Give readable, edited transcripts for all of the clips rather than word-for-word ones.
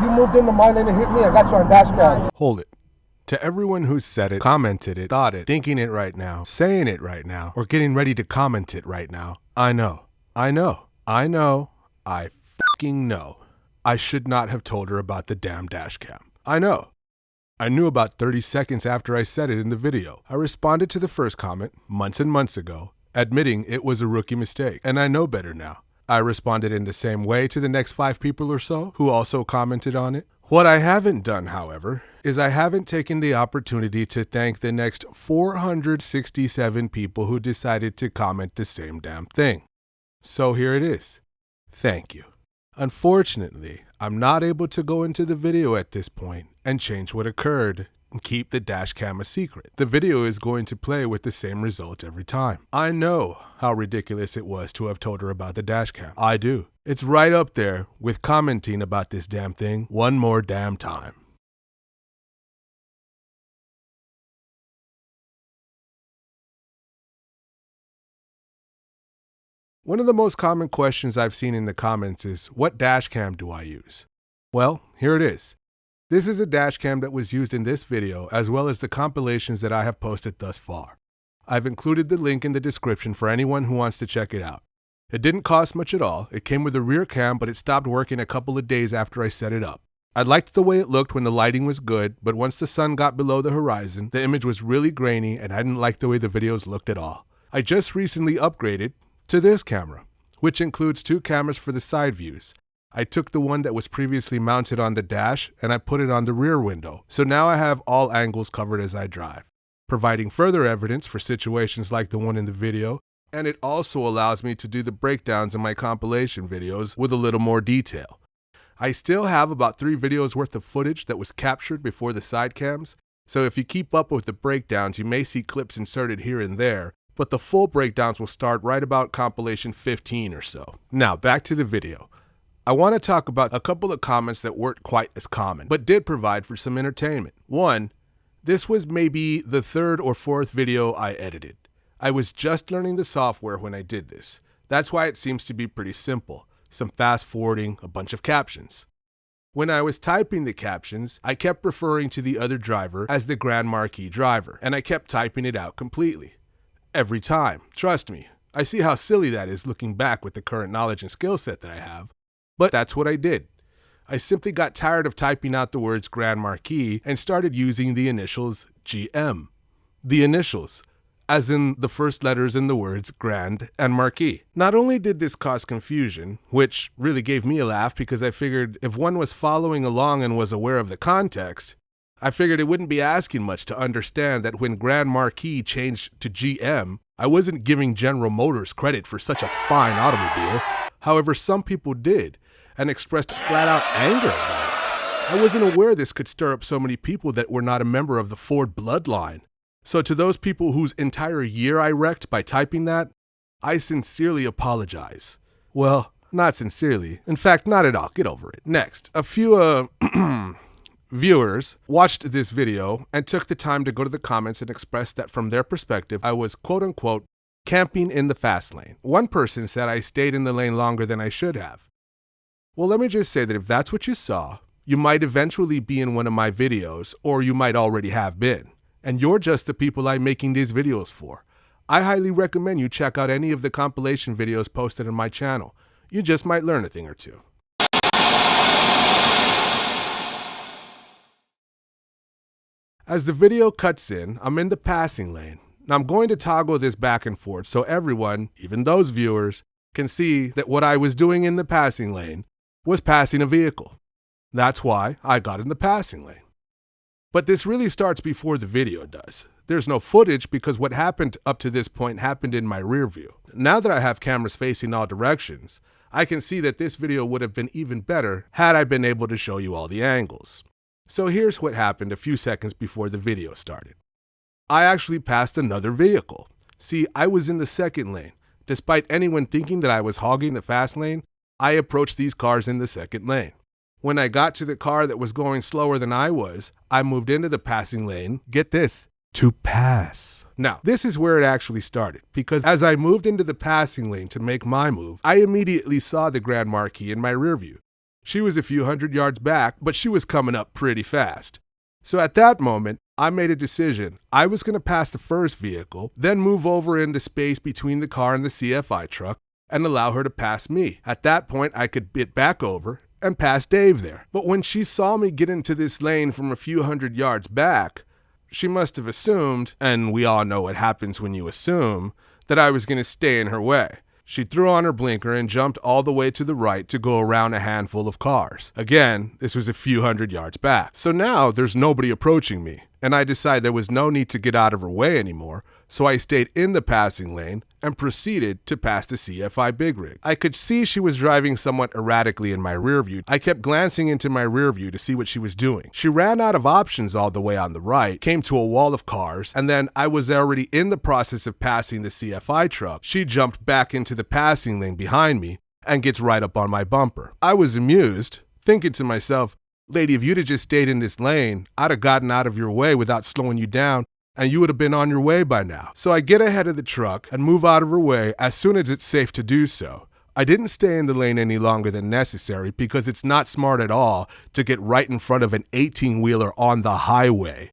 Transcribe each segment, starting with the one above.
You moved into my lane and hit me. I got you on dashcam. Hold it. To everyone who said it, commented it, thought it, thinking it right now, saying it right now, or getting ready to comment it right now, I fucking know. I should not have told her about the damn dashcam. I know. I knew about 30 seconds after I said it in the video. I responded to the first comment months and months ago, admitting it was a rookie mistake, and I know better now. I responded in the same way to the next 5 people or so who also commented on it. What I haven't done, however, is I haven't taken the opportunity to thank the next 467 people who decided to comment the same damn thing. So here it is. Thank you. Unfortunately, I'm not able to go into the video at this point and change what occurred and keep the dashcam a secret. The video is going to play with the same result every time. I know how ridiculous it was to have told her about the dashcam. I do. It's right up there with commenting about this damn thing one more damn time. One of the most common questions I've seen in the comments is, what dashcam do I use? Well, here it is. This is a dashcam that was used in this video, as well as the compilations that I have posted thus far. I've included the link in the description for anyone who wants to check it out. It didn't cost much at all. It came with a rear cam, but it stopped working a couple of days after I set it up. I liked the way it looked when the lighting was good, but once the sun got below the horizon, the image was really grainy and I didn't like the way the videos looked at all. I just recently upgraded to this camera, which includes 2 cameras for the side views. I took the one that was previously mounted on the dash and I put it on the rear window, so now I have all angles covered as I drive, providing further evidence for situations like the one in the video, and it also allows me to do the breakdowns in my compilation videos with a little more detail. I still have about 3 videos worth of footage that was captured before the side cams, so if you keep up with the breakdowns you may see clips inserted here and there, but the full breakdowns will start right about compilation 15 or so. Now back to the video. I want to talk about a couple of comments that weren't quite as common, but did provide for some entertainment. One, this was maybe the 3rd or 4th video I edited. I was just learning the software when I did this. That's why it seems to be pretty simple. Some fast forwarding, a bunch of captions. When I was typing the captions, I kept referring to the other driver as the Grand Marquis driver, and I kept typing it out completely. Every time, trust me. I see how silly that is looking back with the current knowledge and skill set that I have. But that's what I did. I simply got tired of typing out the words Grand Marquis and started using the initials GM. The initials, as in the first letters in the words Grand and Marquis. Not only did this cause confusion, which really gave me a laugh because I figured if one was following along and was aware of the context, I figured it wouldn't be asking much to understand that when Grand Marquis changed to GM, I wasn't giving General Motors credit for such a fine automobile. However, some people did, and expressed flat-out anger about it. I wasn't aware this could stir up so many people that were not a member of the Ford bloodline. So to those people whose entire year I wrecked by typing that, I sincerely apologize. Well, not sincerely. In fact, not at all. Get over it. Next, a few, viewers watched this video and took the time to go to the comments and express that from their perspective, I was quote-unquote camping in the fast lane. One person said I stayed in the lane longer than I should have. Well, let me just say that if that's what you saw, you might eventually be in one of my videos, or you might already have been. And you're just the people I'm making these videos for. I highly recommend you check out any of the compilation videos posted on my channel. You just might learn a thing or two. As the video cuts in, I'm in the passing lane. Now I'm going to toggle this back and forth so everyone, even those viewers, can see that what I was doing in the passing lane was passing a vehicle. That's why I got in the passing lane. But this really starts before the video does. There's no footage because what happened up to this point happened in my rear view. Now that I have cameras facing all directions, I can see that this video would have been even better had I been able to show you all the angles. So here's what happened a few seconds before the video started. I actually passed another vehicle. See, I was in the second lane. Despite anyone thinking that I was hogging the fast lane, I approached these cars in the second lane. When I got to the car that was going slower than I was, I moved into the passing lane, get this, to pass. Now, this is where it actually started, because as I moved into the passing lane to make my move, I immediately saw the Grand Marquis in my rear view. She was a few hundred yards back, but she was coming up pretty fast. So at that moment, I made a decision. I was going to pass the first vehicle, then move over into space between the car and the CFI truck and allow her to pass me. At that point, I could bit back over and pass Dave there. But when she saw me get into this lane from a few hundred yards back, she must have assumed, and we all know what happens when you assume, that I was going to stay in her way. She threw on her blinker and jumped all the way to the right to go around a handful of cars. Again, this was a few hundred yards back. So now there's nobody approaching me, and I decided there was no need to get out of her way anymore, so I stayed in the passing lane and proceeded to pass the CFI big rig. I could see she was driving somewhat erratically in my rear view. I kept glancing into my rear view to see what she was doing. She ran out of options all the way on the right, came to a wall of cars, and then I was already in the process of passing the CFI truck. She jumped back into the passing lane behind me and gets right up on my bumper. I was amused, thinking to myself, lady, if you'd have just stayed in this lane, I'd have gotten out of your way without slowing you down, and you would have been on your way by now. So I get ahead of the truck and move out of her way as soon as it's safe to do so. I didn't stay in the lane any longer than necessary because it's not smart at all to get right in front of an 18-wheeler on the highway.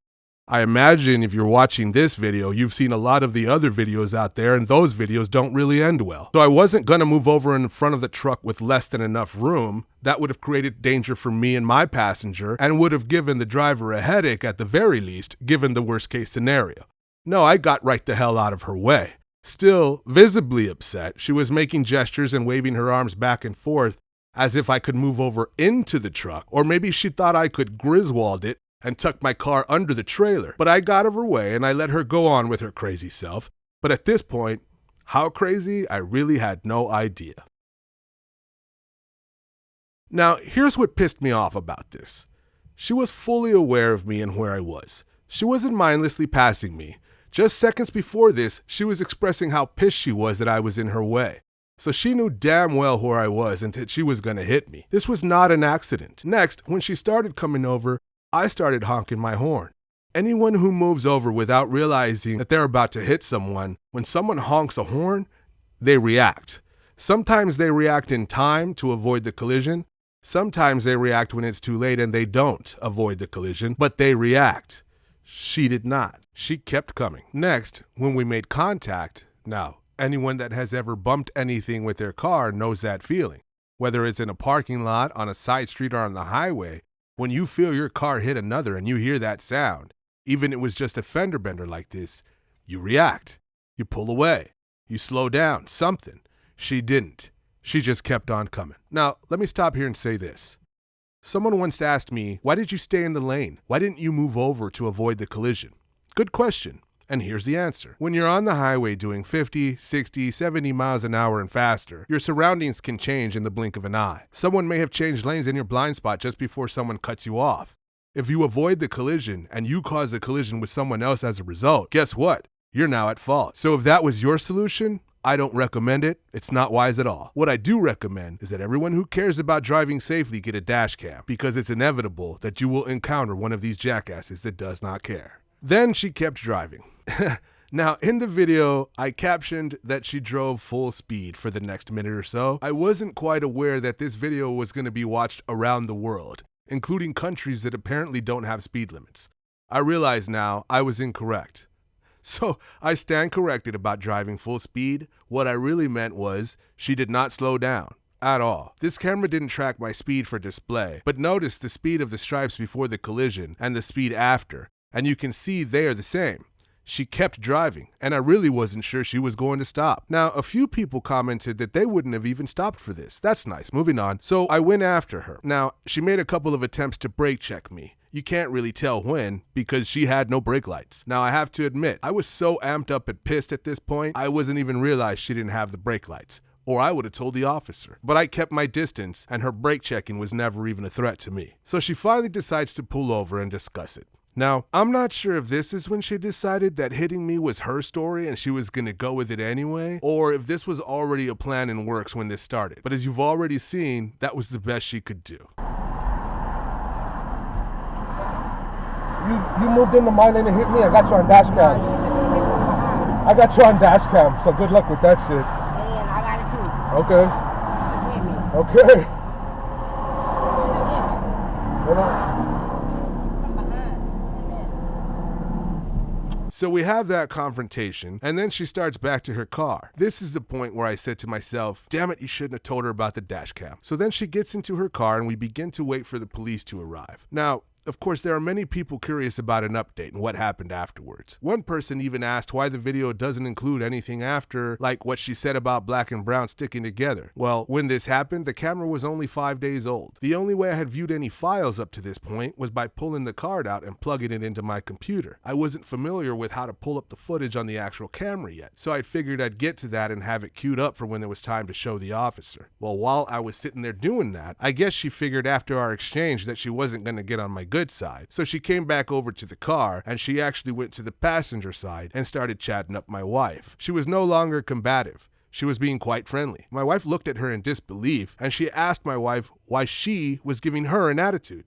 I imagine if you're watching this video, you've seen a lot of the other videos out there, and those videos don't really end well. So I wasn't going to move over in front of the truck with less than enough room. That would have created danger for me and my passenger and would have given the driver a headache at the very least, given the worst case scenario. No, I got right the hell out of her way. Still visibly upset, she was making gestures and waving her arms back and forth as if I could move over into the truck, or maybe she thought I could Griswold it and tuck my car under the trailer. But I got out of her way and I let her go on with her crazy self. But at this point, how crazy, I really had no idea. Now, here's what pissed me off about this. She was fully aware of me and where I was. She wasn't mindlessly passing me. Just seconds before this, she was expressing how pissed she was that I was in her way. So she knew damn well where I was and that she was going to hit me. This was not an accident. Next, when she started coming over, I started honking my horn. Anyone who moves over without realizing that they're about to hit someone, when someone honks a horn, they react. Sometimes they react in time to avoid the collision. Sometimes they react when it's too late and they don't avoid the collision, but they react. She did not. She kept coming. Next, when we made contact, now, anyone that has ever bumped anything with their car knows that feeling. Whether it's in a parking lot, on a side street, or on the highway, when you feel your car hit another and you hear that sound, even if it was just a fender bender like this, you react. You pull away. You slow down. Something. She didn't. She just kept on coming. Now, let me stop here and say this. Someone once asked me, why did you stay in the lane? Why didn't you move over to avoid the collision? Good question. And here's the answer. When you're on the highway doing 50, 60, 70 miles an hour and faster, your surroundings can change in the blink of an eye. Someone may have changed lanes in your blind spot just before someone cuts you off. If you avoid the collision and you cause a collision with someone else as a result, guess what? You're now at fault. So if that was your solution, I don't recommend it. It's not wise at all. What I do recommend is that everyone who cares about driving safely get a dash cam, because it's inevitable that you will encounter one of these jackasses that does not care. Then she kept driving. Now, in the video, I captioned that she drove full speed for the next minute or so. I wasn't quite aware that this video was going to be watched around the world, including countries that apparently don't have speed limits. I realize now I was incorrect. So I stand corrected about driving full speed. What I really meant was she did not slow down at all. This camera didn't track my speed for display, but notice the speed of the stripes before the collision and the speed after, and you can see they are the same. She kept driving, and I really wasn't sure she was going to stop. Now, a few people commented that they wouldn't have even stopped for this. That's nice. Moving on. So I went after her. Now, she made a couple of attempts to brake check me. You can't really tell when, because she had no brake lights. Now, I have to admit, I was so amped up and pissed at this point, I wasn't even realized she didn't have the brake lights, or I would have told the officer. But I kept my distance, and her brake checking was never even a threat to me. So she finally decides to pull over and discuss it. Now, I'm not sure if this is when she decided that hitting me was her story and she was going to go with it anyway, or if this was already a plan in works when this started. But as you've already seen, that was the best she could do. You moved into my lane and hit me. I got you on dashcam. I got you on dashcam, so good luck with that shit. Yeah, I got it too. Okay. Hit me. Okay. So we have that confrontation, and then she starts back to her car. This is the point where I said to myself, damn it, you shouldn't have told her about the dash cam. So then she gets into her car and we begin to wait for the police to arrive. Now, of course, there are many people curious about an update and what happened afterwards. One person even asked why the video doesn't include anything after, like what she said about Black and Brown sticking together. Well, when this happened, the camera was only 5 days old. The only way I had viewed any files up to this point was by pulling the card out and plugging it into my computer. I wasn't familiar with how to pull up the footage on the actual camera yet, so I figured I'd get to that and have it queued up for when there was time to show the officer. Well, while I was sitting there doing that, I guess she figured after our exchange that she wasn't going to get on my good side. So she came back over to the car and she actually went to the passenger side and started chatting up my wife. She was no longer combative. She was being quite friendly. My wife looked at her in disbelief and she asked my wife why she was giving her an attitude.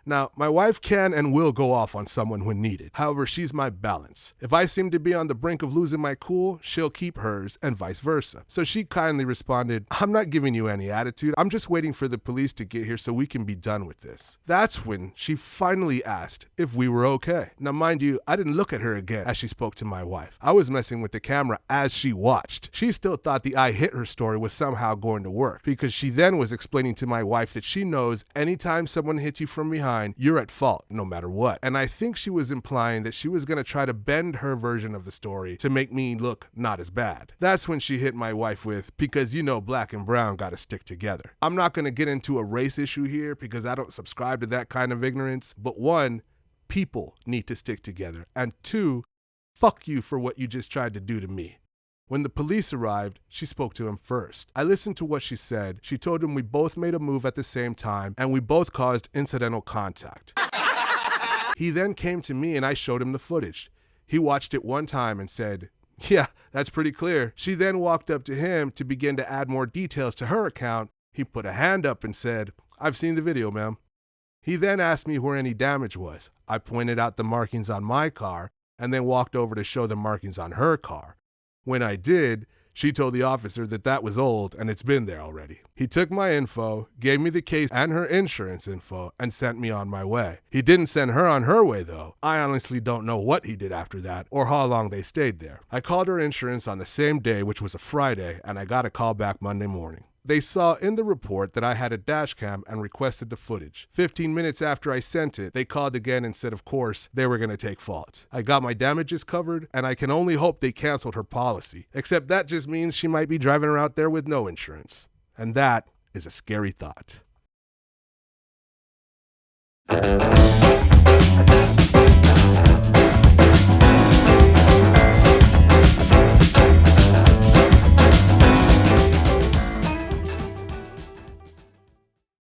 Now, my wife can and will go off on someone when needed. However, she's my balance. If I seem to be on the brink of losing my cool, she'll keep hers and vice versa. So she kindly responded, I'm not giving you any attitude. I'm just waiting for the police to get here so we can be done with this. That's when she finally asked if we were okay. Now, mind you, I didn't look at her again as she spoke to my wife. I was messing with the camera as she watched. She still thought the I hit her story was somehow going to work because she then was explaining to my wife that she knows anytime someone hits you from behind, you're at fault no matter what. And I think she was implying that she was going to try to bend her version of the story to make me look not as bad. That's when she hit my wife with, because you know Black and Brown got to stick together. I'm not going to get into a race issue here because I don't subscribe to that kind of ignorance, but one, people need to stick together, and two, fuck you for what you just tried to do to me. When the police arrived, she spoke to him first. I listened to what she said. She told him we both made a move at the same time and we both caused incidental contact. He then came to me and I showed him the footage. He watched it one time and said, yeah, that's pretty clear. She then walked up to him to begin to add more details to her account. He put a hand up and said, I've seen the video, ma'am. He then asked me where any damage was. I pointed out the markings on my car and then walked over to show the markings on her car. When I did, she told the officer that that was old and it's been there already. He took my info, gave me the case and her insurance info, and sent me on my way. He didn't send her on her way though. I honestly don't know what he did after that or how long they stayed there. I called her insurance on the same day, which was a Friday, and I got a call back Monday morning. They saw in the report that I had a dash cam and requested the footage. 15 minutes after I sent it, they called again and said, of course, they were going to take fault. I got my damages covered, and I can only hope they canceled her policy. Except that just means she might be driving around there with no insurance. And that is a scary thought.